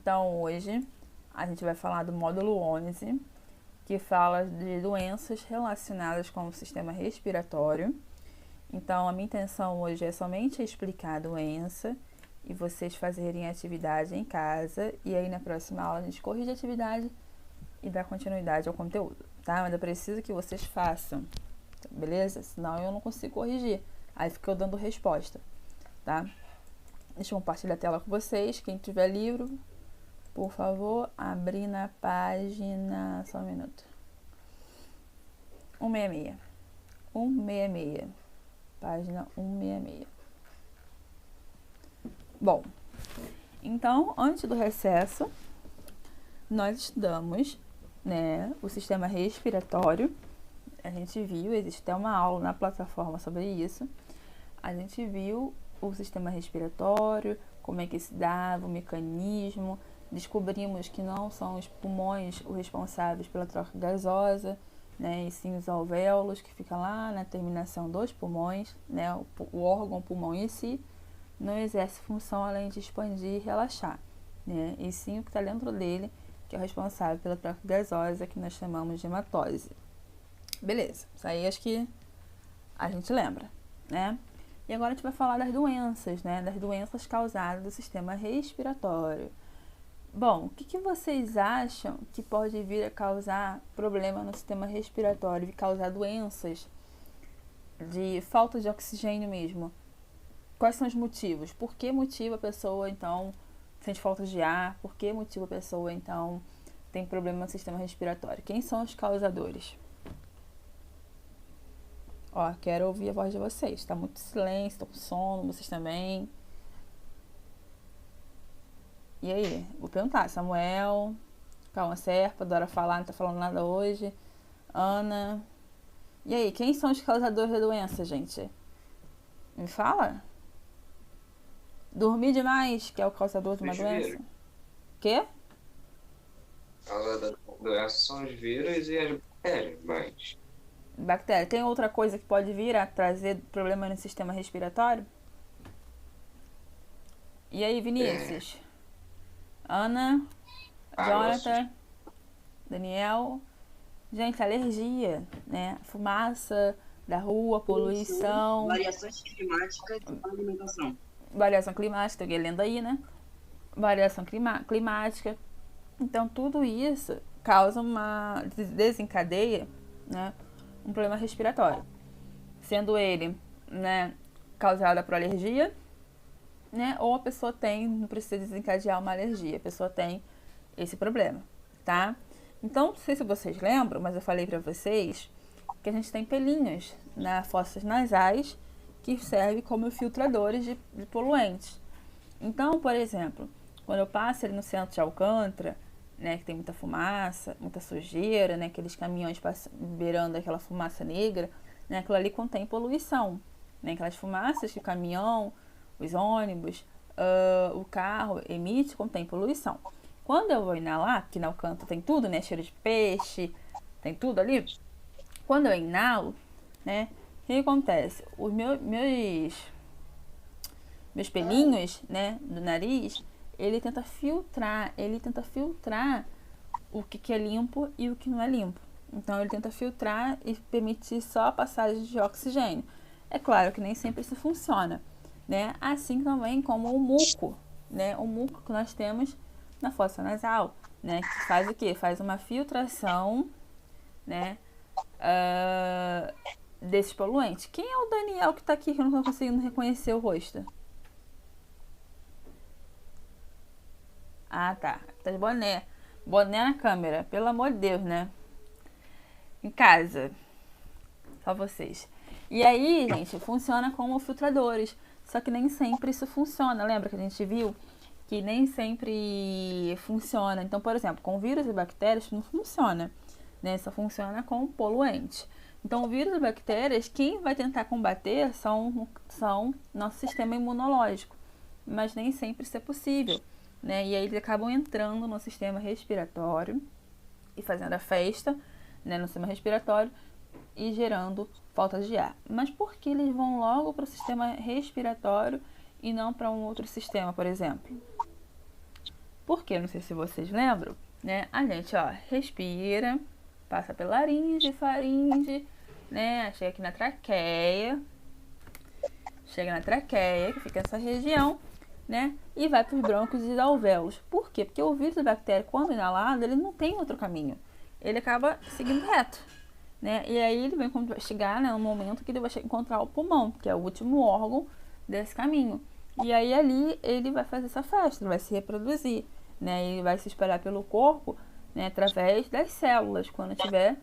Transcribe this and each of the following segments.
Então, hoje a gente vai falar do módulo 11, que fala de doenças relacionadas com o sistema respiratório. Então, a minha intenção hoje é somente explicar a doença e vocês fazerem a atividade em casa. E aí, na próxima aula, a gente corrige a atividade e dá continuidade ao conteúdo, tá? Mas eu preciso que vocês façam, beleza? Senão eu não consigo corrigir. Aí fica eu dando resposta, tá? Deixa eu compartilhar a tela com vocês. Quem tiver livro, por favor, abrir na página... Só um minuto. 166. 166. Página 166. Bom, então, antes do recesso, nós estudamos, né, o sistema respiratório. A gente viu, existe até uma aula na plataforma sobre isso. A gente viu o sistema respiratório, como é que se dava, o mecanismo. Descobrimos que não são os pulmões os responsáveis pela troca gasosa, né, e sim os alvéolos, que fica lá na terminação dos pulmões, né, o órgão pulmão em si não exerce função além de expandir e relaxar, né, e sim o que está dentro dele, que é o responsável pela troca gasosa, que nós chamamos de hematose. Beleza, isso aí acho que a gente lembra, né? E agora a gente vai falar das doenças, né, das doenças causadas do sistema respiratório. Bom, o que vocês acham que pode vir a causar problema no sistema respiratório e causar doenças de falta de oxigênio mesmo? Quais são os motivos? Por que motivo a pessoa, então, sente falta de ar? Por que motivo a pessoa, então, tem problema no sistema respiratório? Quem são os causadores? Ó, quero ouvir a voz de vocês. Tá muito silêncio, tô com sono, vocês também. E aí, vou perguntar, Samuel, Calma Serpa, Dora falar, não tá falando nada hoje. Ana. E aí, quem são os causadores da doença, gente? Me fala? Dormir demais, que é o causador de uma doença? Quê? A causa da doença são os vírus e as bactérias, mas Bactéria. Tem outra coisa que pode vir a trazer problema no sistema respiratório? E aí, Vinícius? Ana? caroços. Jonathan? Daniel? Gente, alergia, né? Fumaça da rua, poluição, Variações climáticas e alimentação. variação climática, tô lendo aí, né? Variação climática. Então, tudo isso causa desencadeia, né, um problema respiratório. Sendo ele, né, causado por alergia, né, ou a pessoa não precisa desencadear uma alergia, a pessoa tem esse problema, tá? Então, não sei se vocês lembram, mas eu falei pra vocês que a gente tem pelinhos nas fossas nasais que servem como filtradores de poluentes. Então, por exemplo, quando eu passo ali no centro de Alcântara, né, que tem muita fumaça, muita sujeira, né, aqueles caminhões beirando aquela fumaça negra, né, aquilo ali contém poluição, né, aquelas fumaças que o caminhão, os ônibus, o carro emite, contém poluição. Quando eu vou inalar, que na Alcântara tem tudo, né, cheiro de peixe, tem tudo ali, quando eu inalo, né, o que acontece? Os meus pelinhos, né, do nariz, ele tenta filtrar o que é limpo e o que não é limpo. Então, ele tenta filtrar e permitir só a passagem de oxigênio. É claro que nem sempre isso funciona, né? Assim também como o muco, né? O muco que nós temos na fossa nasal, né? Que faz o quê? Faz uma filtração, né? Desses poluentes. Quem é o Daniel que tá aqui que eu não tô conseguindo reconhecer o rosto? Ah, tá. Tá de boné. Boné na câmera. Pelo amor de Deus, né? Em casa. Só vocês. E aí, gente, funciona como filtradores. Só que nem sempre isso funciona. Lembra que a gente viu que nem sempre funciona. Então, por exemplo, com vírus e bactérias não funciona, né? Só funciona com poluente. Então, vírus e bactérias, quem vai tentar combater são nosso sistema imunológico. Mas nem sempre isso é possível, né? E aí eles acabam entrando no sistema respiratório e fazendo a festa, né, no sistema respiratório e gerando falta de ar. Mas por que eles vão logo para o sistema respiratório e não para um outro sistema, por exemplo? Porque, não sei se vocês lembram, né? A gente, ó, respira, passa pela laringe, faringe, né? Chega aqui na traqueia. Chega na traqueia, que fica nessa região, né? E vai para os brônquios e alvéolos. Por quê? Porque o vírus da bactéria, quando inalado, ele não tem outro caminho. Ele acaba seguindo reto, né? E aí ele vai chegar, né, no momento que ele vai encontrar o pulmão, que é o último órgão desse caminho. E aí ali ele vai fazer essa festa, ele vai se reproduzir, né? Ele vai se espalhar pelo corpo, né, através das células, quando tiver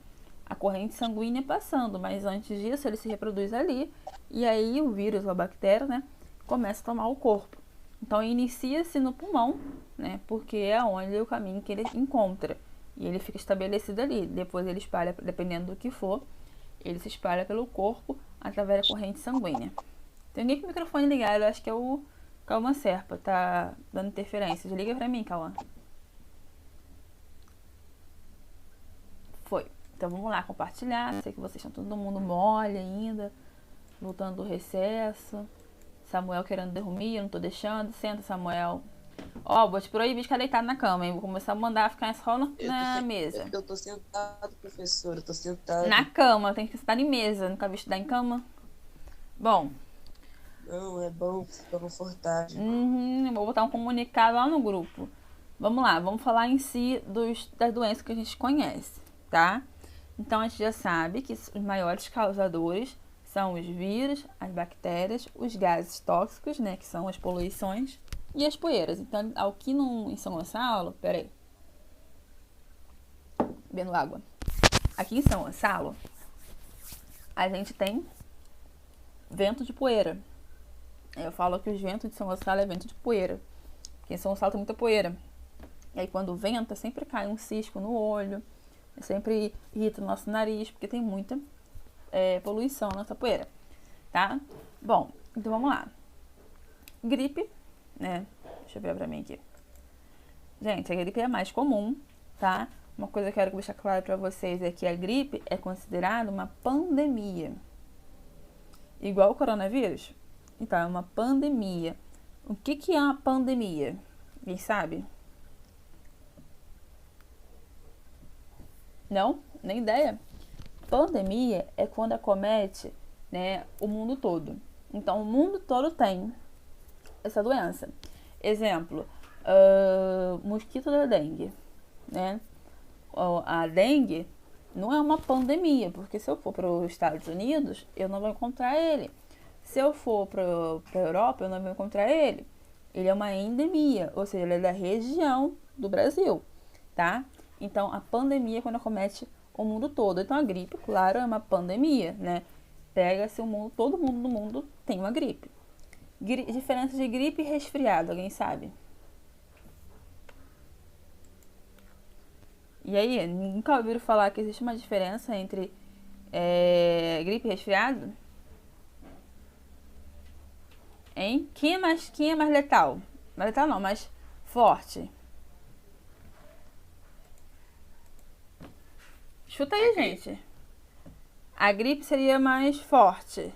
a corrente sanguínea passando. Mas antes disso ele se reproduz ali, e aí o vírus ou a bactéria, né, começa a tomar o corpo. Então inicia-se no pulmão, né, porque é onde é o caminho que ele encontra. E ele fica estabelecido ali. Depois ele espalha, dependendo do que for, ele se espalha pelo corpo através da corrente sanguínea. Tem ninguém com o microfone ligado, eu acho que é o Cauã Serpa, tá dando interferência. Desliga pra mim, Cauã. Foi. Então vamos lá compartilhar. Sei que vocês estão todo mundo mole ainda, voltando do recesso. Samuel querendo dormir, eu não tô deixando. Senta, Samuel. Ó, vou te proibir de ficar deitado na cama, hein? Vou começar a mandar ficar só na mesa. Eu tô sentado, professor, eu tô sentado. Na cama, tem que estar em mesa. Nunca vi estudar em cama. Bom. Não, é bom, fica confortável. Vou botar um comunicado lá no grupo. Vamos lá, vamos falar em si das doenças que a gente conhece, tá? Então a gente já sabe que os maiores causadores são os vírus, as bactérias, os gases tóxicos, né, que são as poluições, e as poeiras. Então, aqui em São Gonçalo, peraí, bebendo água. Aqui em São Gonçalo, a gente tem vento de poeira. Eu falo que os ventos de São Gonçalo é vento de poeira, porque em São Gonçalo tem muita poeira. E aí quando venta, sempre cai um cisco no olho, sempre irrita o nosso nariz, porque tem muita poluição nessa poeira, tá? Bom, então vamos lá. Gripe, né? Deixa eu ver pra mim aqui. Gente, a gripe é a mais comum, tá? Uma coisa que eu quero deixar claro pra vocês é que a gripe é considerada uma pandemia. Igual o coronavírus. Então, é uma pandemia. O que é uma pandemia? Quem sabe? Não? Nem ideia? Pandemia é quando acomete, né, o mundo todo. Então, o mundo todo tem essa doença. Exemplo, mosquito da dengue, né? A dengue não é uma pandemia, porque se eu for para os Estados Unidos, eu não vou encontrar ele. Se eu for para a Europa, eu não vou encontrar ele. Ele é uma endemia, ou seja, ele é da região do Brasil, tá? Então, a pandemia é quando acomete o mundo todo. Então, a gripe, claro, é uma pandemia, né? Pega-se o mundo, todo mundo do mundo tem uma gripe. Diferença de gripe e resfriado, alguém sabe? E aí, nunca ouviram falar que existe uma diferença entre gripe e resfriado? Hein? Quem é mais letal? Mais letal não, mais forte. Chuta aí, gente. A gripe seria mais forte,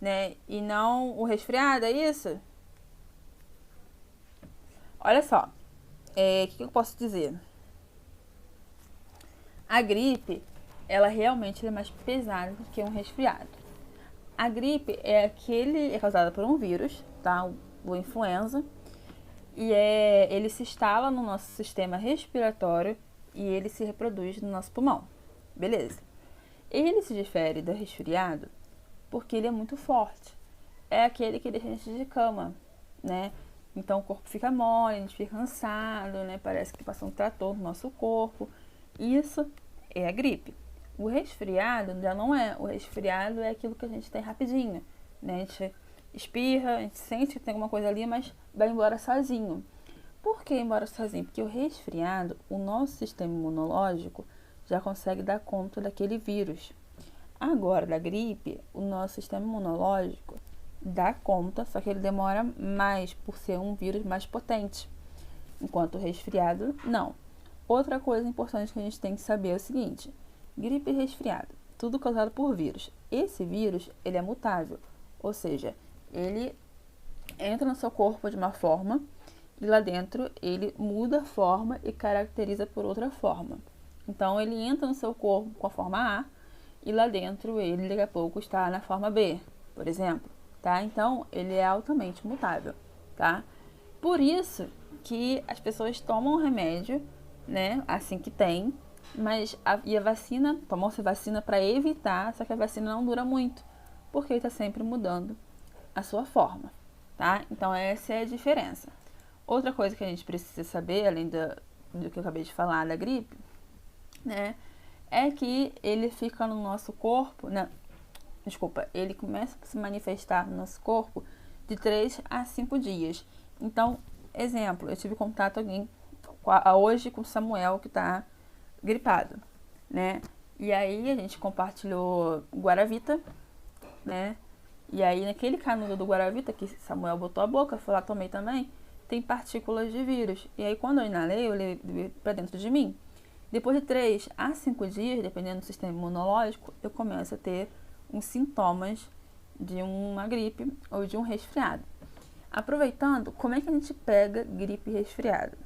né? E não o resfriado, é isso? Olha só. O que eu posso dizer? A gripe, ela realmente é mais pesada do que um resfriado. A gripe é causada por um vírus, tá? O influenza. E ele se instala no nosso sistema respiratório e ele se reproduz no nosso pulmão. Beleza. Ele se difere do resfriado porque ele é muito forte. É aquele que deixa a gente de cama, né? Então o corpo fica mole, a gente fica cansado, né? Parece que passou um trator no nosso corpo. Isso é a gripe. O resfriado já não é. O resfriado é aquilo que a gente tem rapidinho, né? A gente espirra, a gente sente que tem alguma coisa ali, mas vai embora sozinho. Por que ir embora sozinho? Porque o resfriado, o nosso sistema imunológico já consegue dar conta daquele vírus. Agora, da gripe, o nosso sistema imunológico dá conta, só que ele demora mais por ser um vírus mais potente. Enquanto o resfriado, não. Outra coisa importante que a gente tem que saber é o seguinte: gripe e resfriado, tudo causado por vírus. Esse vírus, ele é mutável, ou seja, ele entra no seu corpo de uma forma e lá dentro ele muda a forma e caracteriza por outra forma. Então ele entra no seu corpo com a forma A e lá dentro ele daqui a pouco está na forma B, por exemplo, tá? Então ele é altamente mutável, tá? Por isso que as pessoas tomam remédio, né, assim que tem, mas a vacina, tomam-se vacina para evitar, só que a vacina não dura muito, porque está sempre mudando a sua forma, tá? Então essa é a diferença. Outra coisa que a gente precisa saber, além do que eu acabei de falar da gripe, né, é que ele fica no nosso corpo, né? Desculpa, ele começa a se manifestar no nosso corpo de 3 a 5 dias. Então, exemplo, eu tive contato hoje com o Samuel, que tá gripado, né? E aí a gente compartilhou Guaravita, né? E aí naquele canudo do Guaravita que Samuel botou a boca, foi lá, tomei também, tem partículas de vírus. E aí quando eu inalei, eu levei pra dentro de mim. Depois de 3 a 5 dias, dependendo do sistema imunológico, eu começo a ter uns sintomas de uma gripe ou de um resfriado. Aproveitando, como é que a gente pega gripe e resfriado?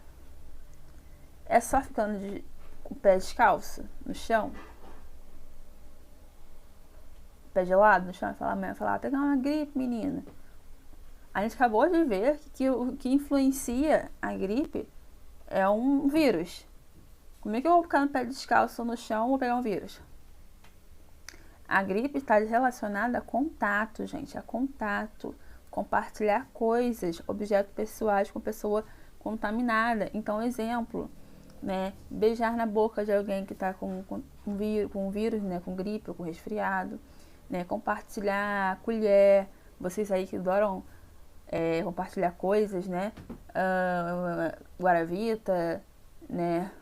É só ficando com o pé descalço no chão? Pé gelado no chão? A mãe vai falar, pegar uma gripe, menina. A gente acabou de ver que o que influencia a gripe é um vírus. Como é que eu vou ficar no pé descalço no chão e vou pegar um vírus? A gripe está relacionada a contato, gente, a contato. Compartilhar coisas, objetos pessoais com pessoa contaminada. Então, exemplo, né? Beijar na boca de alguém que está com vírus, né? Com gripe ou com resfriado. Né? Compartilhar colher. Vocês aí que adoram compartilhar coisas, né? Guaravita, né?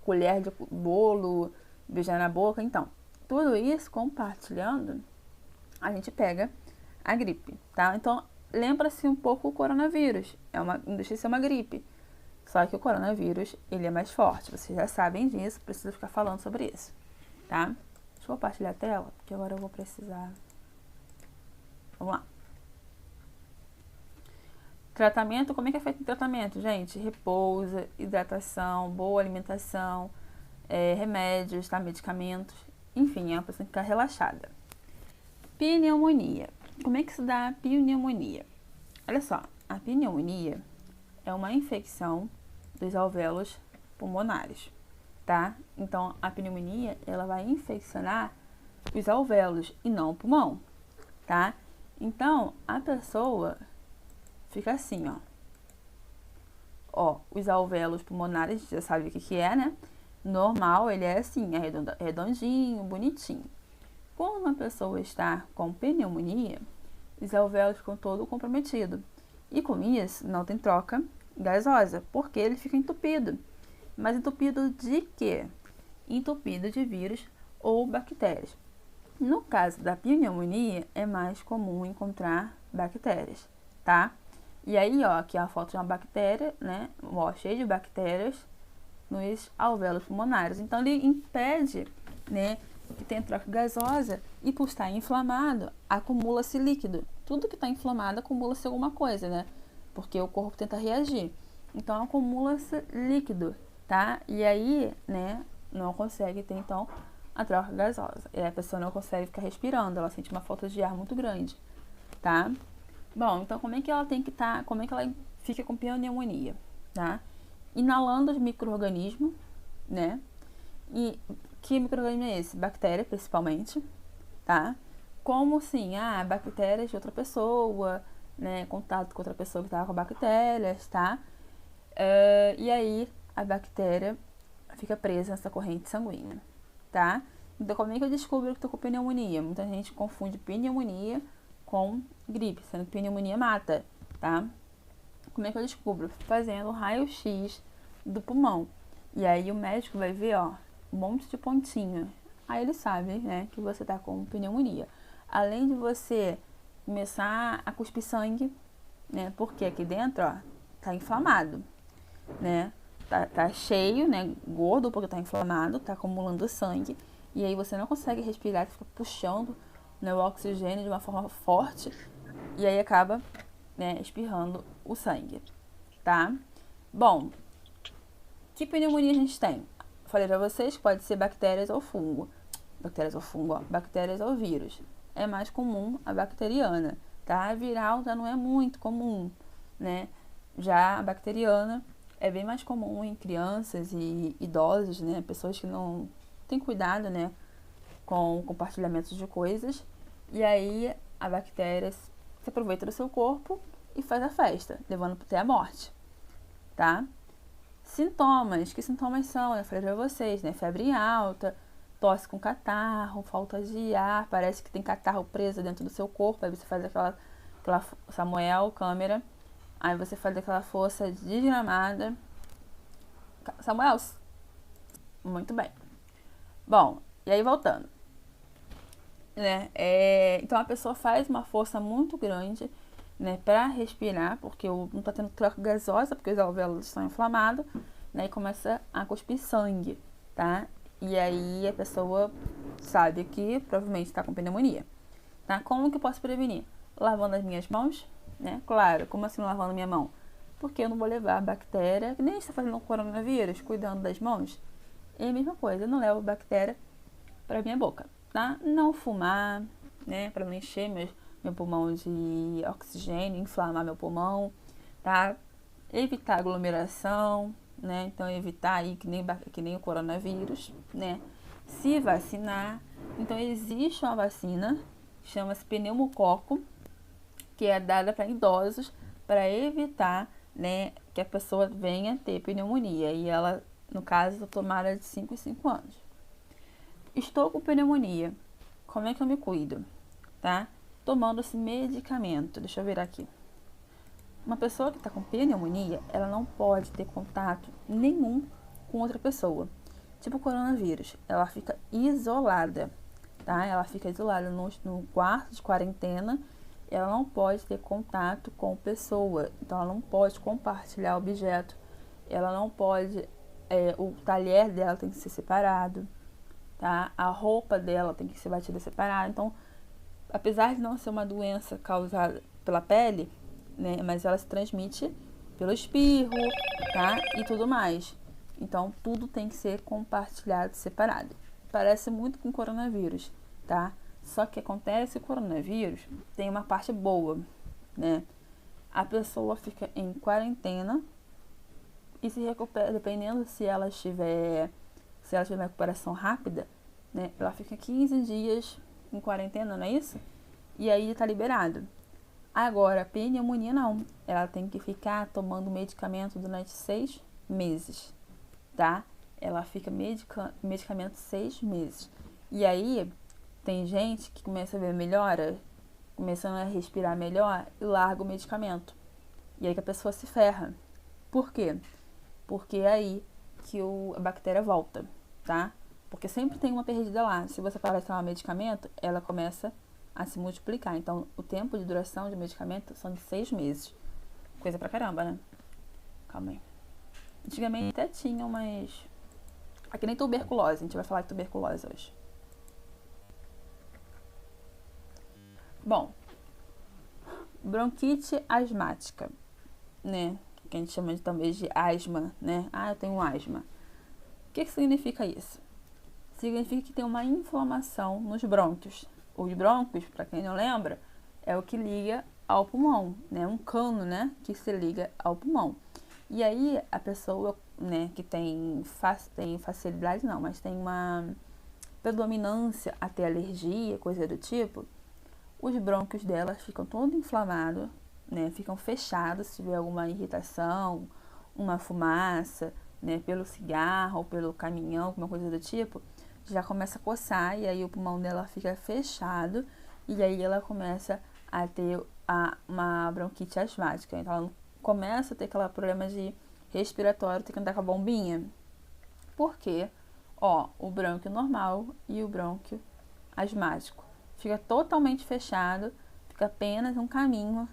Colher de bolo, beijar na boca. Então, tudo isso compartilhando, a gente pega a gripe, tá? Então, lembra-se um pouco o coronavírus. Não deixa de ser uma gripe. Só que o coronavírus, ele é mais forte. Vocês já sabem disso, preciso ficar falando sobre isso, tá? Deixa eu compartilhar a tela, porque agora eu vou precisar. Vamos lá. Tratamento, como é que é feito o tratamento, gente? Repouso, hidratação, boa alimentação, remédios, tá? Medicamentos. Enfim, a pessoa tem que ficar relaxada. Pneumonia. Como é que se dá a pneumonia? Olha só, a pneumonia é uma infecção dos alvéolos pulmonares, tá? Então, a pneumonia, ela vai infeccionar os alvéolos e não o pulmão, tá? Então, a pessoa fica assim, ó. Ó, os alvéolos pulmonares, já sabe o que é, né? Normal, ele é assim, redondinho, bonitinho. Quando uma pessoa está com pneumonia, os alvéolos ficam todo comprometidos. E com isso, não tem troca gasosa, porque ele fica entupido. Mas entupido de quê? Entupido de vírus ou bactérias. No caso da pneumonia, é mais comum encontrar bactérias, tá? E aí, ó, aqui é a foto de uma bactéria, né? Ó, cheia de bactérias nos alvéolos pulmonares. Então, ele impede, né, que tenha troca gasosa e, por estar inflamado, acumula-se líquido. Tudo que está inflamado acumula-se alguma coisa, né? Porque o corpo tenta reagir. Então, acumula-se líquido, tá? E aí, né, não consegue ter, então, a troca gasosa. E a pessoa não consegue ficar respirando, ela sente uma falta de ar muito grande, tá? Bom, então como é que ela tem que estar, como é que ela fica com pneumonia, tá? Inalando os micro-organismos, né? E que micro-organismo é esse? Bactéria, principalmente, tá? Como assim? Bactérias de outra pessoa, né? Contato com outra pessoa que estava com bactérias, tá? E aí a bactéria fica presa nessa corrente sanguínea, tá? Então, como é que eu descubro que estou com pneumonia? Muita gente confunde pneumonia com gripe, sendo que pneumonia mata, tá? Como é que eu descubro? Fazendo raio-x do pulmão. E aí o médico vai ver, ó, um monte de pontinho. Aí ele sabe, né, que você tá com pneumonia. Além de você começar a cuspir sangue, né, porque aqui dentro, ó, tá inflamado, né? Tá cheio, né, gordo porque tá inflamado, tá acumulando sangue. E aí você não consegue respirar, fica puxando, né, o oxigênio de uma forma forte e aí acaba, né, espirrando o sangue, tá? Bom, que pneumonia a gente tem? Falei pra vocês que pode ser bactérias ou fungo. Bactérias ou vírus. É mais comum a bacteriana, tá? A viral já não é muito comum, né? Já a bacteriana é bem mais comum em crianças e idosos, né? Pessoas que não têm cuidado, né? Com o compartilhamento de coisas. E aí a bactéria se aproveita do seu corpo e faz a festa, levando até a morte, tá? Sintomas. Que sintomas são? Eu falei pra vocês, né? Febre alta, tosse com catarro, falta de ar, parece que tem catarro preso dentro do seu corpo. Aí você faz aquela Samuel, câmera. Aí você faz aquela força desgramada. Samuel, muito bem. Bom, e aí voltando. Né? Então a pessoa faz uma força muito grande, né, para respirar, porque não está tendo troca gasosa, porque os alvéolos estão inflamados, né, e começa a cuspir sangue, tá? E aí a pessoa sabe que provavelmente está com pneumonia, tá? Como que eu posso prevenir? Lavando as minhas mãos, né? Claro, como assim lavando a minha mão? Porque eu não vou levar bactéria, que nem está fazendo o coronavírus, cuidando das mãos. É a mesma coisa, eu não levo bactéria para minha boca, tá? Não fumar, né? Para não encher meu pulmão de oxigênio, inflamar meu pulmão, tá? Evitar aglomeração, né? Então, evitar aí que nem o coronavírus, né? Se vacinar. Então, existe uma vacina, chama-se pneumococo, que é dada para idosos para evitar, né, que a pessoa venha ter pneumonia. E ela, no caso, tomara de 5 em 5 anos. Estou com pneumonia. Como é que eu me cuido? Tá? Tomando esse medicamento. Deixa eu ver aqui. Uma pessoa que está com pneumonia, ela não pode ter contato nenhum com outra pessoa. Tipo o coronavírus. Ela fica isolada, tá? Ela fica isolada no quarto de quarentena. Ela não pode ter contato com pessoa. Então, ela não pode compartilhar objeto. Ela não pode... o talher dela tem que ser separado, tá? A roupa dela tem que ser batida separada. Então, apesar de não ser uma doença causada pela pele, né, mas ela se transmite pelo espirro, tá? E tudo mais. Então, tudo tem que ser compartilhado, separado. Parece muito com coronavírus, tá? Só que acontece o coronavírus tem uma parte boa, né? A pessoa fica em quarentena e se recupera, dependendo se ela tiver uma recuperação rápida, né? Ela fica 15 dias em quarentena, não é isso? E aí tá liberado. Agora, a pneumonia não. Ela tem que ficar tomando medicamento durante 6 meses, tá? Ela fica medicamento 6 meses. E aí, tem gente que começa a ver melhora, começando a respirar melhor e larga o medicamento. E aí que a pessoa se ferra. Por quê? Porque é aí que a bactéria volta, tá? Porque sempre tem uma perdida lá. Se você parar de tomar medicamento, ela começa a se multiplicar. Então, o tempo de duração de medicamento são de 6 meses. Coisa pra caramba, né? Calma aí. Antigamente até tinha umas... Aqui nem tuberculose. A gente vai falar de tuberculose hoje. Bom, bronquite asmática, né? Que a gente chama talvez de asma, né? Ah, eu tenho asma. O que significa isso? Significa que tem uma inflamação nos brônquios. Os brônquios, para quem não lembra, é o que liga ao pulmão, né? Um cano, né? Que se liga ao pulmão. E aí, a pessoa, né, que tem facilidade, não, mas tem uma predominância a ter alergia, coisa do tipo, os brônquios dela ficam todos inflamados, né? Ficam fechados se tiver alguma irritação, uma fumaça, né? Pelo cigarro ou pelo caminhão, alguma coisa do tipo, já começa a coçar e aí o pulmão dela fica fechado e aí ela começa a ter uma bronquite asmática. Então ela começa a ter aquele problema de respiratório, tem que andar com a bombinha. Por quê? Ó, o brônquio normal e o brônquio asmático fica totalmente fechado, fica apenas um caminho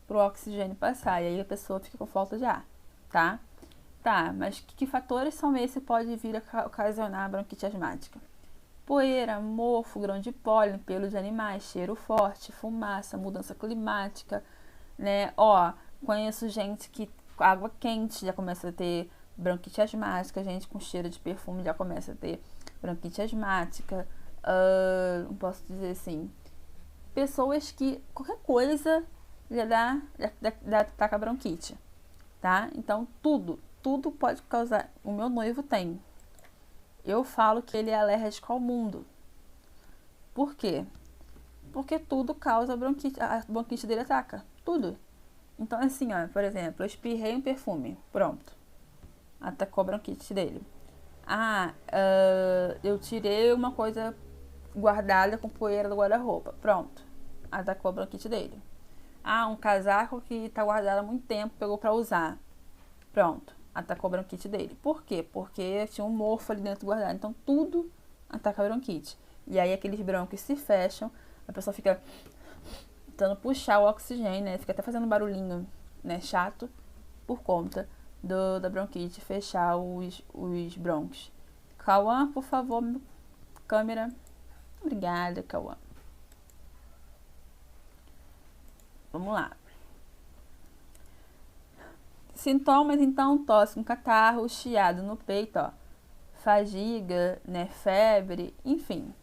para o oxigênio passar, e aí a pessoa fica com falta de ar, tá? Tá, mas que fatores são esses que pode vir a ocasionar a bronquite asmática? Poeira, mofo, grão de pólen, pelo de animais, cheiro forte, fumaça, mudança climática, né? Ó, conheço gente que com água quente já começa a ter bronquite asmática, gente com cheiro de perfume já começa a ter bronquite asmática. Não posso dizer assim, pessoas que qualquer coisa já dá ataca bronquite, tá? Então tudo pode causar. O meu noivo tem. Eu falo que ele é alérgico ao mundo. Por quê? Porque tudo causa bronquite, a bronquite dele ataca, tudo. Então assim, ó, por exemplo, eu espirrei um perfume, pronto, atacou a bronquite dele. Eu tirei uma coisa guardada com poeira do guarda-roupa, pronto, atacou a bronquite dele. Um casaco que tá guardado há muito tempo, pegou pra usar, pronto, atacou a bronquite dele. Por quê? Porque tinha um mofo ali dentro guardado, então tudo ataca a bronquite. E aí aqueles brônquios se fecham, a pessoa fica tentando puxar o oxigênio, né? Fica até fazendo barulhinho, né? Chato, por conta da bronquite fechar os brônquios. Cauã, por favor, câmera. Obrigada, Cauã. Vamos lá. Sintomas, então, tosse com catarro, chiado no peito, ó. Fadiga, né? Febre, enfim.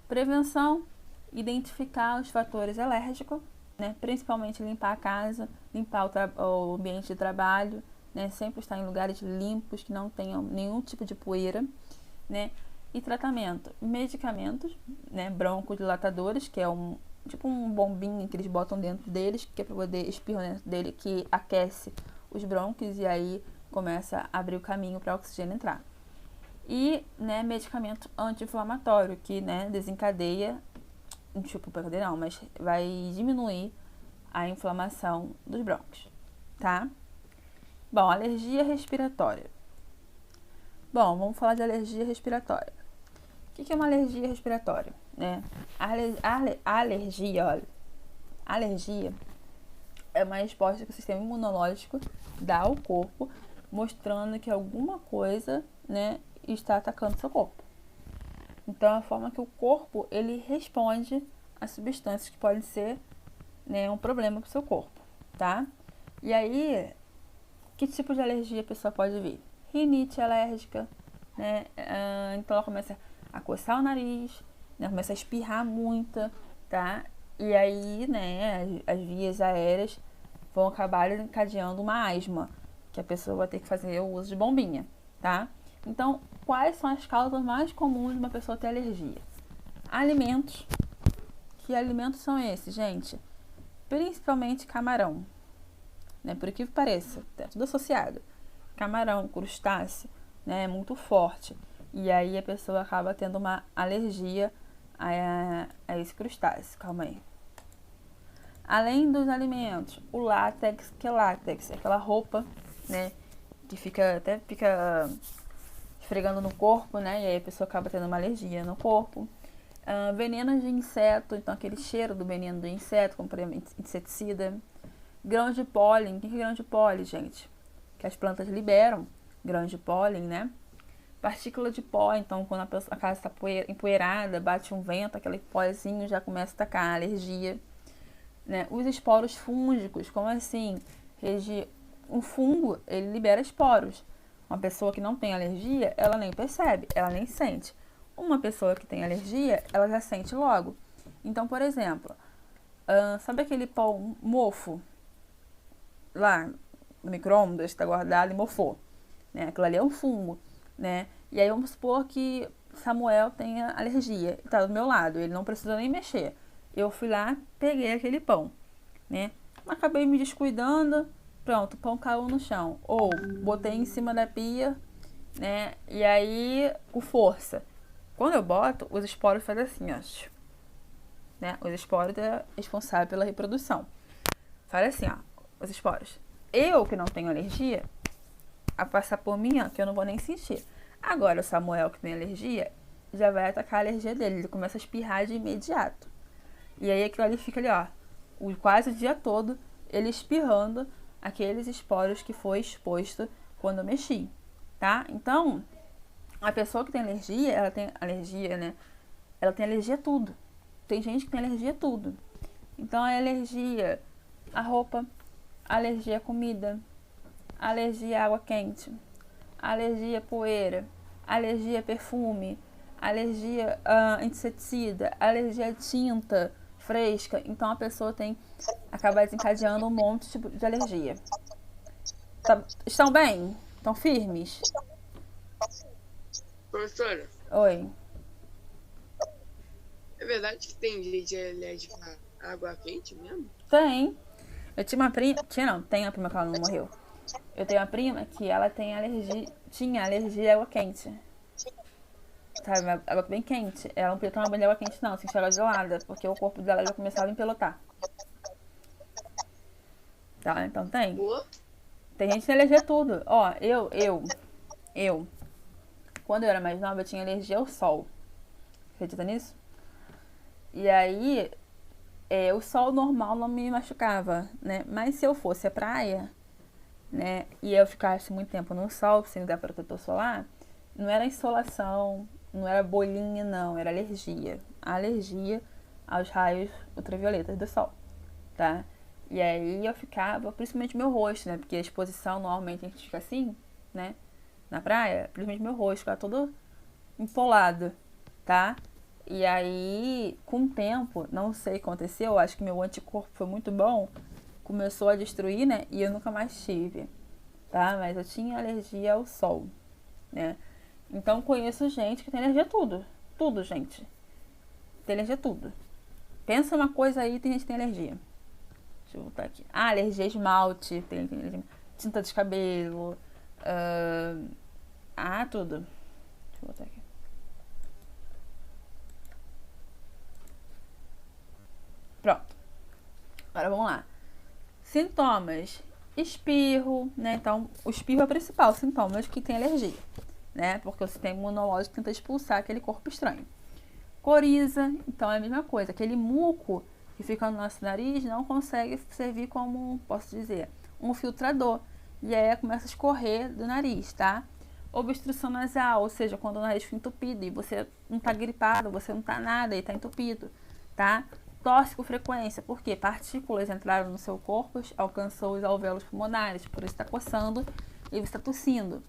Prevenção, identificar os fatores alérgicos, né? Principalmente limpar a casa, limpar o ambiente de trabalho, né? Sempre estar em lugares limpos, que não tenham nenhum tipo de poeira, né? E tratamento, medicamentos, né? Broncodilatadores, que é tipo um bombinho que eles botam dentro deles, que é para poder espirrar dentro dele, que aquece os brônquios e aí começa a abrir o caminho para o oxigênio entrar. E, né, medicamento anti-inflamatório, que, né, desencadeia, mas vai diminuir a inflamação dos brônquios, tá? Bom, alergia respiratória. Bom, vamos falar de alergia respiratória. O que é uma alergia respiratória, né? Alergia é uma resposta que o sistema imunológico dá ao corpo, mostrando que alguma coisa, né, está atacando o seu corpo. Então, é a forma que o corpo ele responde a substâncias que podem ser, né, um problema para o seu corpo, tá? E aí, que tipo de alergia a pessoa pode vir? Rinite alérgica, né? Então, ela começa a coçar o nariz, né? Começa a espirrar muito, tá? E aí, né, as vias aéreas vão acabar encadeando uma asma, que a pessoa vai ter que fazer o uso de bombinha, tá? Então, quais são as causas mais comuns de uma pessoa ter alergia? Alimentos. Que alimentos são esses, gente? Principalmente camarão, né? Por que pareça, é tudo associado. Camarão, crustáceo, né? É muito forte. E aí a pessoa acaba tendo uma alergia a esse crustáceo. Calma aí. Além dos alimentos, o látex, que é látex? É aquela roupa, né? Que fica esfregando no corpo, né? E aí a pessoa acaba tendo uma alergia no corpo. Venenos de inseto, então aquele cheiro do veneno do inseto, como por exemplo inseticida. Grãos de pólen. O que é grão de pólen, gente? Que as plantas liberam grãos de pólen, né? Partícula de pó, então quando a casa está empoeirada, bate um vento, aquele pózinho já começa a atacar a alergia, né? Os esporos fúngicos, como assim? Um fungo, ele libera esporos. Uma pessoa que não tem alergia, ela nem percebe, ela nem sente. Uma pessoa que tem alergia, ela já sente logo. Então, por exemplo, sabe aquele pão mofo? Lá no micro-ondas, está guardado e mofou, né? Aquilo ali é um fungo, né? E aí vamos supor que Samuel tenha alergia, está do meu lado, ele não precisa nem mexer. Eu fui lá, peguei aquele pão, né? Acabei me descuidando, pronto, o pão caiu no chão. Ou botei em cima da pia, né? E aí, com força. Quando eu boto, os esporos fazem assim, ó. Né? Os esporos é responsável pela reprodução. Faz assim, ó, os esporos. Eu, que não tenho alergia, a passar por mim, ó, que eu não vou nem sentir. Agora, o Samuel, que tem alergia, já vai atacar a alergia dele. Ele começa a espirrar de imediato. E aí, aquilo ali fica ali, ó, quase o dia todo, ele espirrando aqueles esporos que foi exposto quando eu mexi, tá? Então, a pessoa que tem alergia, ela tem alergia, né? Ela tem alergia a tudo. Tem gente que tem alergia a tudo. Então, é alergia à roupa, alergia à comida, alergia à água quente, alergia à poeira, alergia a perfume, alergia a inseticida, alergia a tinta fresca. Então a pessoa acaba desencadeando um monte de alergia. Estão bem? Estão firmes? Professora, Oi. é verdade que tem gente alérgica à água quente mesmo? Tem. Eu tinha uma prima. Tem uma prima que ela não morreu. Eu tenho uma prima que ela tinha alergia à água quente. Sabe, água bem quente. Ela não podia tomar banho de água quente, não, sem água gelada, porque o corpo dela já começava a empelotar. Tá, então tem. Boa. Tem gente que tem alergia a tudo. Ó, eu. Quando eu era mais nova, eu tinha alergia ao sol. Acredita nisso? E aí, o sol normal não me machucava, né? Mas se eu fosse à praia, né? E eu ficasse muito tempo no sol, sem usar protetor solar, não era insolação, não era bolinha, não. Era alergia. Alergia aos raios ultravioletas do sol, tá? E aí eu ficava, principalmente meu rosto, né? Porque a exposição, normalmente a gente fica assim, né? Na praia, principalmente meu rosto, ficava todo empolado, tá? E aí, com o tempo, não sei o que aconteceu, acho que meu anticorpo foi muito bom, começou a destruir, né? E eu nunca mais tive, tá? Mas eu tinha alergia ao sol, né? Então conheço gente que tem alergia a tudo. Tudo, gente. Tem alergia a tudo. Pensa uma coisa aí, tem gente que tem alergia. Deixa eu voltar aqui. Alergia a esmalte, tem alergia, tinta de cabelo, tudo. Deixa eu voltar aqui. Pronto. Agora vamos lá. Sintomas. Espirro, né? Então, o espirro é o principal sintoma de que tem alergia, né? Porque o sistema imunológico tenta expulsar aquele corpo estranho. Coriza, então é a mesma coisa. Aquele muco que fica no nosso nariz não consegue servir como, posso dizer, um filtrador. E aí começa a escorrer do nariz, tá? Obstrução nasal, ou seja, quando o nariz fica entupido e você não tá gripado, você não tá nada e tá entupido, tá? Tosse com frequência, porque partículas entraram no seu corpo, alcançou os alvéolos pulmonares, por isso está coçando e você está tossindo.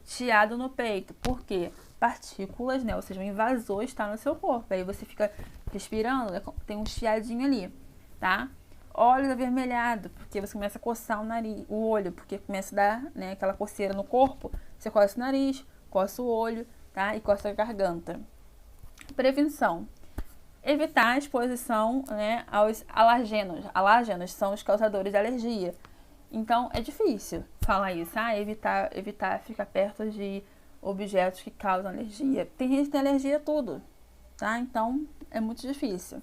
Chiado no peito, porque partículas, né, ou seja, um invasor está no seu corpo, aí você fica respirando, tem um chiadinho ali, tá? Olhos avermelhados, porque você começa a coçar o nariz, o olho, porque começa a dar, né, aquela coceira no corpo, você coça o nariz, coça o olho, tá? E coça a garganta. Prevenção. Evitar a exposição, né, aos alérgenos. Alérgenos são os causadores de alergia. Então, é difícil falar isso, evitar ficar perto de objetos que causam alergia. Tem gente que tem alergia a tudo, tá? Então, é muito difícil.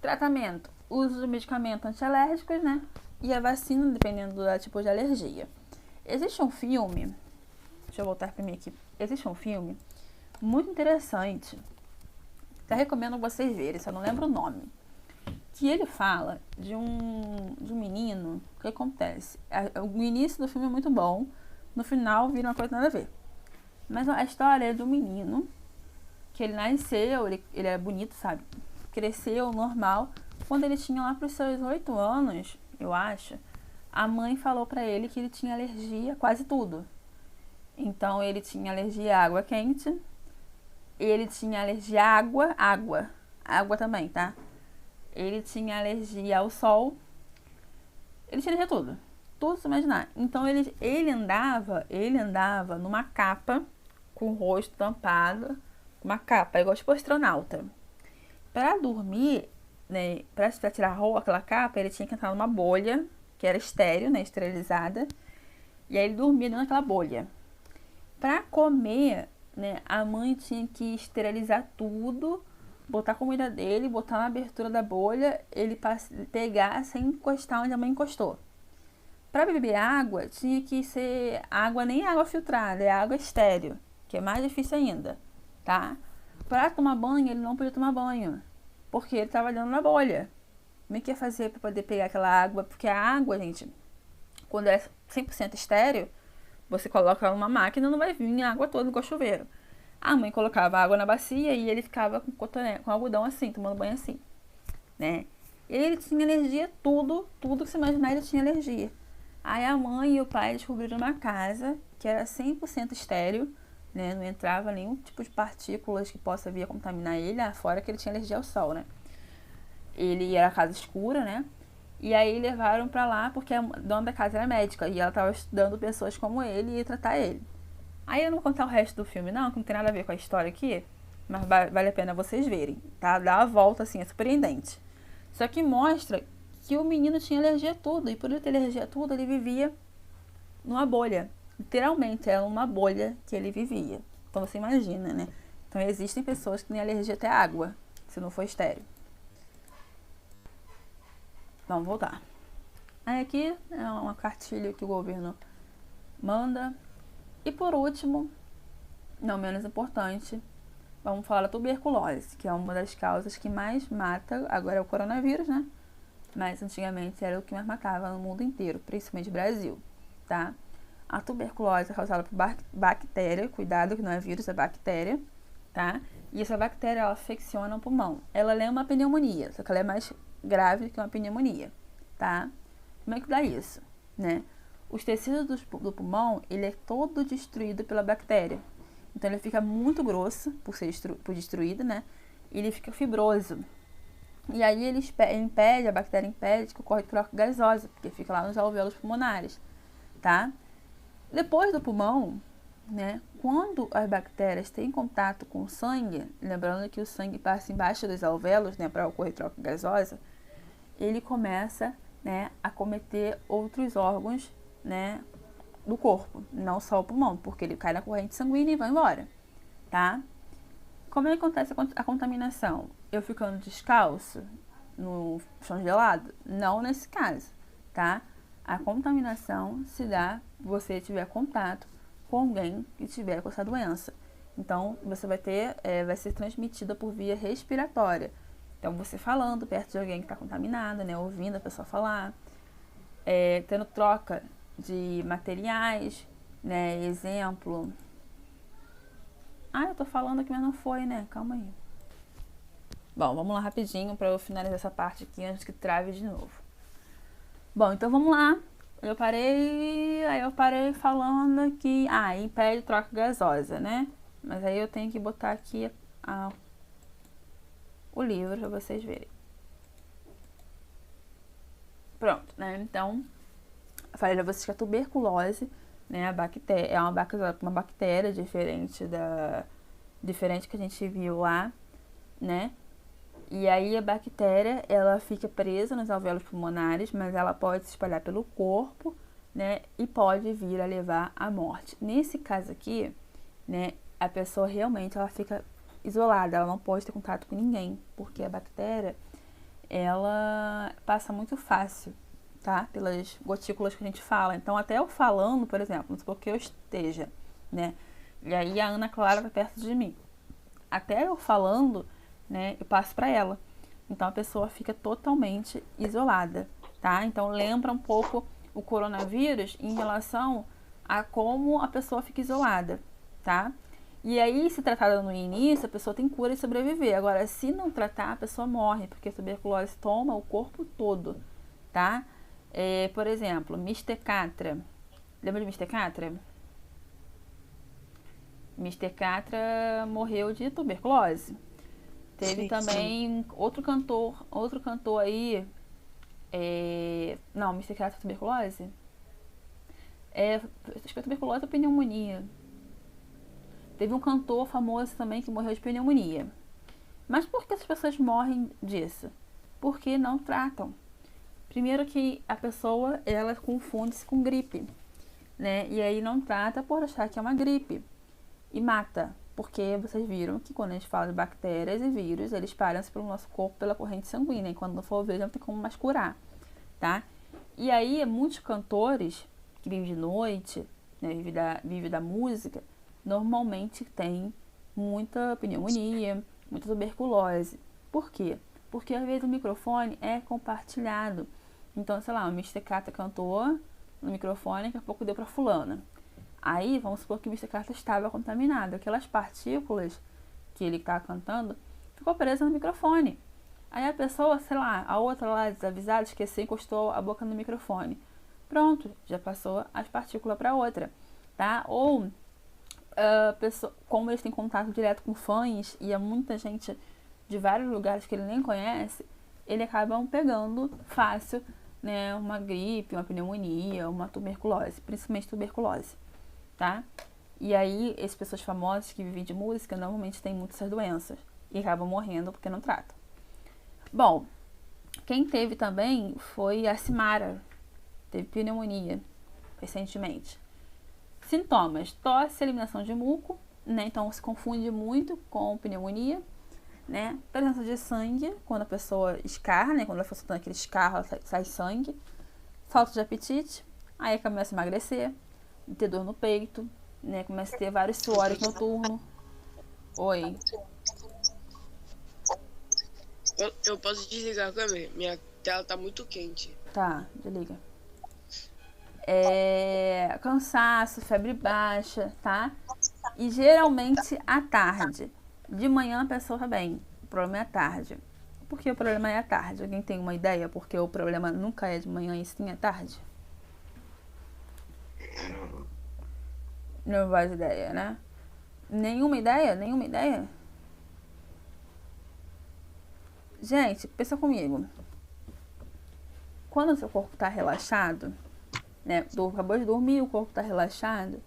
Tratamento. Uso de medicamentos antialérgicos, né? E a vacina, dependendo do tipo de alergia. Existe um filme, deixa eu voltar para mim aqui. Existe um filme muito interessante, até recomendo vocês verem, só não lembro o nome. Que ele fala de um menino. O que acontece? O início do filme é muito bom, no final vira uma coisa nada a ver. Mas a história é do menino, que ele nasceu, ele é bonito, sabe? Cresceu normal. Quando ele tinha lá para os seus 8 anos, eu acho, a mãe falou para ele que ele tinha alergia a quase tudo. Então ele tinha alergia à água quente, ele tinha alergia à água também, tá? Ele tinha alergia ao sol, ele tinha alergia a tudo se imaginar. Então ele andava numa capa, com o rosto tampado, uma capa, igual tipo astronauta. Para dormir, né, para tirar aquela capa, ele tinha que entrar numa bolha, que era estéreo, né, esterilizada, e aí ele dormia dentro daquela bolha. Para comer, né, a mãe tinha que esterilizar tudo, botar a comida dele, botar na abertura da bolha, ele pegar sem encostar onde a mãe encostou. Para beber água, tinha que ser água, nem água filtrada, é água estéreo, que é mais difícil ainda, tá? Para tomar banho, ele não podia tomar banho, porque ele estava dentro da bolha. Como é que ia fazer para poder pegar aquela água? Porque a água, gente, quando é 100% estéreo, você coloca ela numa máquina, não vai vir a água toda igual chuveiro. A mãe colocava água na bacia e ele ficava com cotonete, com algodão assim, tomando banho assim, né? Ele tinha alergia a tudo que você imaginar, ele tinha alergia. Aí a mãe e o pai descobriram uma casa que era 100% estéril, né? Não entrava nenhum tipo de partículas que possa vir a contaminar ele, fora que ele tinha alergia ao sol, né? Ele era casa escura, né? E aí levaram pra lá porque a dona da casa era médica e ela tava estudando pessoas como ele e ia tratar ele. Aí eu não vou contar o resto do filme não, que não tem nada a ver com a história aqui, mas vale a pena vocês verem, tá? Dá a volta assim, é surpreendente. Só que mostra que o menino tinha alergia a tudo, e por ele ter alergia a tudo, ele vivia numa bolha. Literalmente, era uma bolha que ele vivia. Então você imagina, né? Então existem pessoas que têm alergia até à água, se não for estéril. Vamos voltar. Aí aqui é uma cartilha que o governo manda. E por último, não menos importante, vamos falar da tuberculose, que é uma das causas que mais mata, agora é o coronavírus, né? Mas antigamente era o que mais matava no mundo inteiro, principalmente no Brasil, tá? A tuberculose é causada por bactéria, cuidado que não é vírus, é bactéria, tá? E essa bactéria, ela afecciona o pulmão. Ela é uma pneumonia, só que ela é mais grave que uma pneumonia, tá? Como é que dá isso, né? Os tecidos do pulmão, ele é todo destruído pela bactéria. Então ele fica muito grosso por ser destruído, né? E ele fica fibroso. E aí ele impede, a bactéria impede que ocorra troca gasosa, porque fica lá nos alvéolos pulmonares, tá? Depois do pulmão, né? Quando as bactérias têm contato com o sangue, lembrando que o sangue passa embaixo dos alvéolos, né, para ocorrer troca gasosa, ele começa, né, a acometer outros órgãos, né, do corpo, não só o pulmão, porque ele cai na corrente sanguínea e vai embora, tá? Como é que acontece a contaminação? Eu ficando descalço no chão gelado? Não nesse caso, tá? A contaminação se dá se você tiver contato com alguém que tiver com essa doença. Então, você vai ser transmitida por via respiratória. Então, você falando perto de alguém que está contaminado, né? Ouvindo a pessoa falar, tendo troca de materiais, né? Exemplo. Eu tô falando aqui, mas não foi, né? Calma aí. Bom, vamos lá rapidinho para eu finalizar essa parte aqui antes que trave de novo. Bom, então vamos lá. Eu parei falando que impede troca gasosa, né? Mas aí eu tenho que botar aqui o livro para vocês verem. Pronto, né? Então, eu falei para vocês que a tuberculose, né, a bactéria, é uma bactéria diferente que a gente viu lá, né? E aí a bactéria, ela fica presa nos alvéolos pulmonares, mas ela pode se espalhar pelo corpo, né? E pode vir a levar à morte. Nesse caso aqui, né, a pessoa realmente ela fica isolada, ela não pode ter contato com ninguém, porque a bactéria, ela passa muito fácil, tá? Pelas gotículas que a gente fala. Então, até eu falando, por exemplo, não supor que eu esteja, né? E aí a Ana Clara tá perto de mim. Até eu falando, né, eu passo para ela. Então, a pessoa fica totalmente isolada, tá? Então, lembra um pouco o coronavírus em relação a como a pessoa fica isolada, tá? E aí, se tratada no início, a pessoa tem cura e sobreviver. Agora, se não tratar, a pessoa morre, porque a tuberculose toma o corpo todo, tá? Por exemplo, Mister Catra. Lembra de Mister Catra? Mister Catra morreu de tuberculose. Teve também outro cantor aí. Não, Mister Catra tuberculose? Acho que é tuberculose ou pneumonia. Teve um cantor famoso também que morreu de pneumonia. Mas por que as pessoas morrem disso? Porque não tratam. Primeiro que a pessoa, ela confunde-se com gripe, né? E aí não trata por achar que é uma gripe. E mata. Porque vocês viram que quando a gente fala de bactérias e vírus, eles espalham-se pelo nosso corpo pela corrente sanguínea. E quando não for ver, não tem como mais curar, tá? E aí, muitos cantores que vivem de noite, né, vivem da música, normalmente tem muita pneumonia, muita tuberculose. Por quê? Porque às vezes o microfone é compartilhado. Então, sei lá, o Mister Catra cantou no microfone, daqui a pouco deu para fulana. Aí, vamos supor que o Mister Catra estava contaminado. Aquelas partículas que ele estava cantando ficou presa no microfone. Aí a pessoa, sei lá, a outra lá desavisada, esqueceu, encostou a boca no microfone. Pronto, já passou as partículas para outra, tá? Ou, como eles têm contato direto com fãs e é muita gente de vários lugares que ele nem conhece, ele acaba pegando fácil, né, uma gripe, uma pneumonia, uma tuberculose, principalmente tuberculose, tá? E aí, essas pessoas famosas que vivem de música normalmente têm muitas essas doenças e acabam morrendo porque não tratam. Bom, quem teve também foi a Simara, teve pneumonia recentemente. Sintomas: tosse, eliminação de muco, né? Então se confunde muito com pneumonia, né? Presença de sangue, quando a pessoa escarra, né? Quando ela for soltando aquele escarro, sai sangue. Falta de apetite, aí começa a emagrecer, ter dor no peito, né? Começa a ter vários suores noturnos. Oi. Eu posso desligar a câmera? Minha tela tá muito quente. Tá, desliga. Cansaço, febre baixa, tá? E geralmente à tarde. De manhã a pessoa tá bem. O problema é à tarde. Por que o problema é à tarde? Alguém tem uma ideia? Porque o problema nunca é de manhã e sim à tarde? Não faz ideia, né? Nenhuma ideia? Nenhuma ideia? Gente, pensa comigo. Quando o seu corpo tá relaxado, né? Acabou de dormir, o corpo tá relaxado,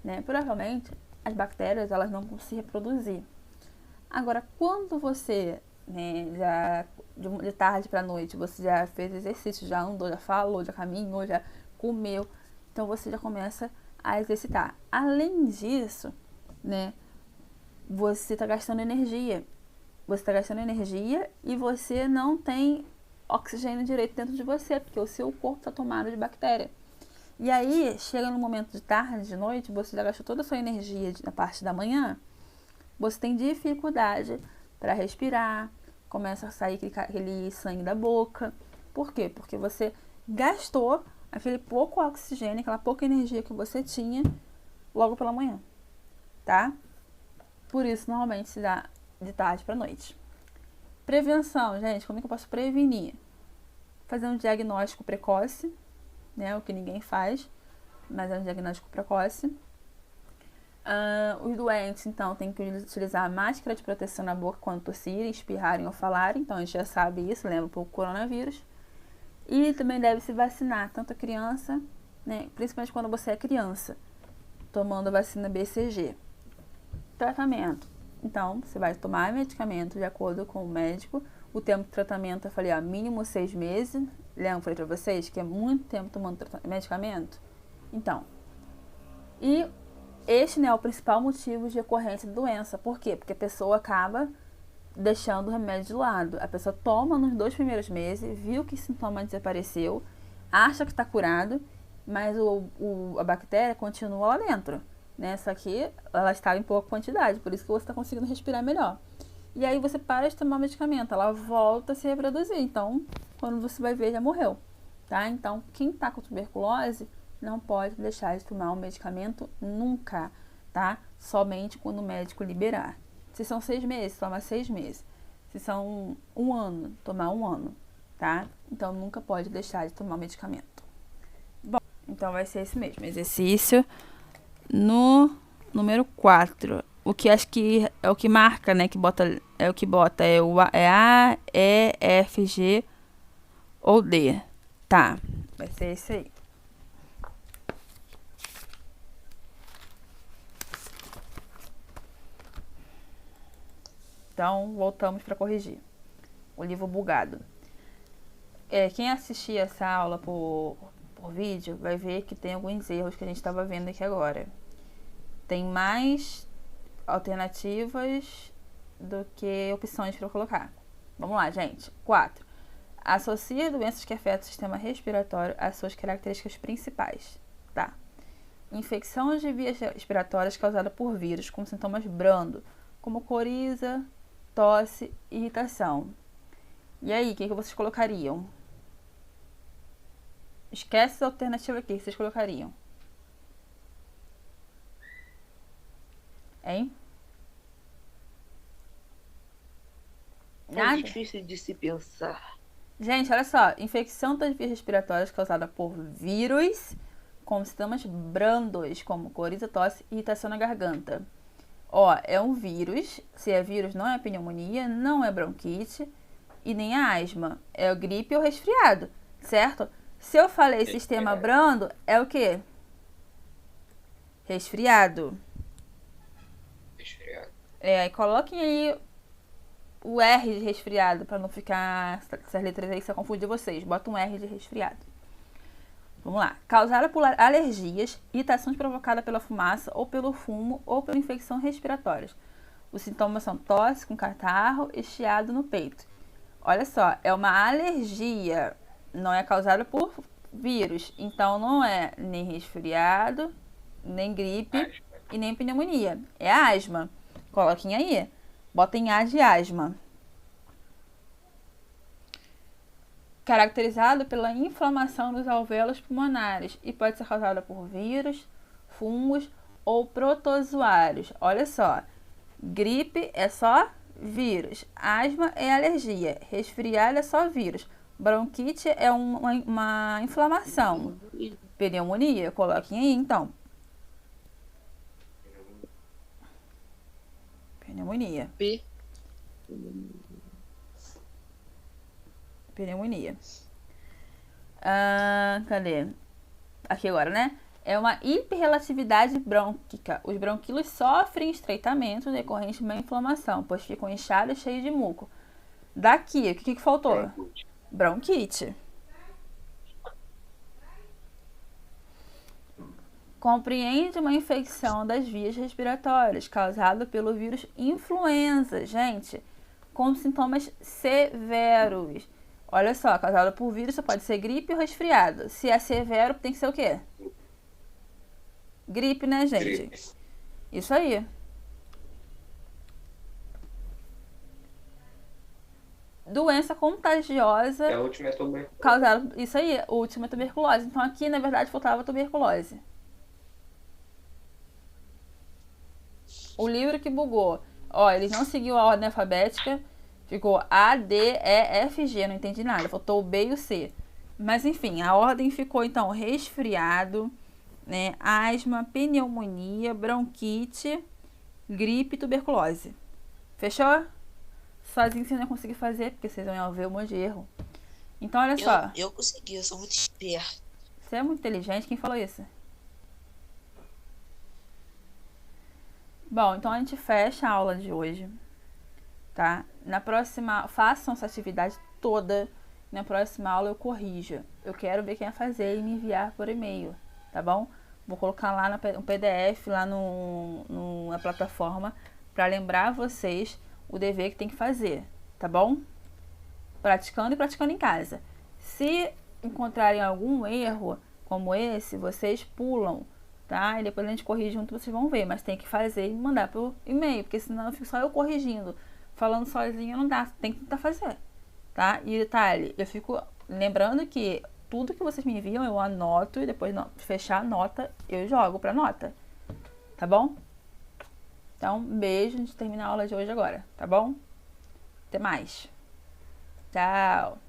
né? Provavelmente as bactérias elas não vão se reproduzir. Agora, quando você, né, já de tarde para noite, você já fez exercício, já andou, já falou, já caminhou, já comeu, então você já começa a exercitar. Além disso, né, você está gastando energia. Você está gastando energia e você não tem oxigênio direito dentro de você, porque o seu corpo está tomado de bactéria. E aí, chega no momento de tarde, de noite, você já gastou toda a sua energia na parte da manhã, você tem dificuldade para respirar, começa a sair aquele sangue da boca. Por quê? Porque você gastou aquele pouco oxigênio, aquela pouca energia que você tinha logo pela manhã, tá? Por isso, normalmente se dá de tarde para noite. Prevenção, gente, como é que eu posso prevenir? Fazer um diagnóstico precoce, né? O que ninguém faz, mas é um diagnóstico precoce. Os doentes, então, têm que utilizar máscara de proteção na boca quando tossirem, espirrarem ou falarem. Então, a gente já sabe isso, lembra um pouco do coronavírus. E também deve se vacinar, tanto a criança, né, principalmente quando você é criança, tomando a vacina BCG. Tratamento. Então, você vai tomar medicamento de acordo com o médico. O tempo de tratamento, eu falei, mínimo 6 meses. Lembra que eu falei pra vocês que é muito tempo tomando medicamento? Então, e este, né, é o principal motivo de ocorrência da doença. Por quê? Porque a pessoa acaba deixando o remédio de lado. A pessoa toma nos 2 primeiros meses, viu que o sintoma desapareceu, acha que está curado, mas a bactéria continua lá dentro, né? Só que ela estava em pouca quantidade, por isso que você está conseguindo respirar melhor. E aí você para de tomar o medicamento, ela volta a se reproduzir. Então, quando você vai ver, já morreu, tá? Então, quem está com tuberculose não pode deixar de tomar o medicamento nunca, tá? Somente quando o médico liberar. Se são 6 meses, toma 6 meses. Se são 1 ano, tomar 1 ano, tá? Então, nunca pode deixar de tomar o medicamento. Bom, então vai ser esse mesmo. Exercício no número 4. O que acho que é o que marca, né? Que bota, é o que bota. É A, E, F, G ou D. Tá, vai ser esse aí. Então, voltamos para corrigir. O livro bugado. Quem assistir essa aula por vídeo vai ver que tem alguns erros que a gente estava vendo aqui agora. Tem mais alternativas do que opções para colocar. Vamos lá, gente. 4. Associa doenças que afetam o sistema respiratório às suas características principais. Tá. Infecção de vias respiratórias causada por vírus com sintomas brandos, como coriza, tosse e irritação. E aí, o que vocês colocariam? Esquece essa alternativa aqui, que vocês colocariam? Hein? É difícil de se pensar. Gente, olha só. Infecção das vias respiratórias causada por vírus com sintomas brandos, como coriza, tosse e irritação na garganta. Ó, é um vírus. Se é vírus, não é pneumonia, não é bronquite e nem é asma. É o gripe ou resfriado, certo? Se eu falei sistema brando, é o quê? Resfriado. Resfriado. Aí coloquem aí o R de resfriado, para não ficar essas letras aí, se eu confundir vocês. Bota um R de resfriado. Vamos lá. Causada por alergias, irritações provocadas pela fumaça ou pelo fumo ou pela infecção respiratórias. Os sintomas são tosse com catarro e chiado no peito. Olha só, é uma alergia, não é causada por vírus. Então não é nem resfriado, nem gripe e nem pneumonia. É asma. Coloquem aí. Botem A de asma. Caracterizado pela inflamação dos alvéolos pulmonares e pode ser causada por vírus, fungos ou protozoários. Olha só, gripe é só vírus, asma é alergia, resfriado é só vírus, bronquite é uma inflamação, pneumonia, coloquem aí então. Pneumonia. Pneumonia. Cadê? Aqui agora, né? É uma hiperrelatividade brônquica. Os bronquíolos sofrem estreitamento decorrente de uma inflamação, pois ficam inchados e cheios de muco. Daqui, o que faltou? Bronquite. Compreende uma infecção das vias respiratórias causada pelo vírus influenza, gente, com sintomas severos. Olha só, causada por vírus só pode ser gripe ou resfriado. Se é severo, tem que ser o quê? Gripe, né, gente? Gripe. Isso aí. Doença contagiosa. A última é tuberculose. Causada. Isso aí, a última é tuberculose. Então aqui, na verdade, faltava tuberculose. O livro que bugou. Ó, ele não seguiu a ordem alfabética. Ficou A, D, E, F, G. Não entendi nada. Faltou o B e o C. Mas enfim, a ordem ficou então resfriado, né, asma, pneumonia, bronquite, gripe e tuberculose. Fechou? Sozinho você não ia conseguir fazer, porque vocês vão ver um monte de erro. Então, olha só. Eu consegui, eu sou muito esperto. Você é muito inteligente. Quem falou isso? Bom, então a gente fecha a aula de hoje, tá? Na próxima, façam essa atividade toda. Na próxima aula eu corrija. Eu quero ver quem vai fazer e me enviar por e-mail, tá bom? Vou colocar lá no PDF, lá na plataforma, para lembrar vocês o dever que tem que fazer, tá bom? Praticando e praticando em casa. Se encontrarem algum erro como esse, vocês pulam, tá? E depois a gente corrige junto, vocês vão ver. Mas tem que fazer e mandar por e-mail, porque senão eu fico só eu corrigindo. Falando sozinha não dá, tem que tentar fazer, tá? E detalhe, eu fico lembrando que tudo que vocês me enviam eu anoto e depois fechar a nota eu jogo pra nota, tá bom? Então, beijo, a gente termina a aula de hoje agora, tá bom? Até mais. Tchau!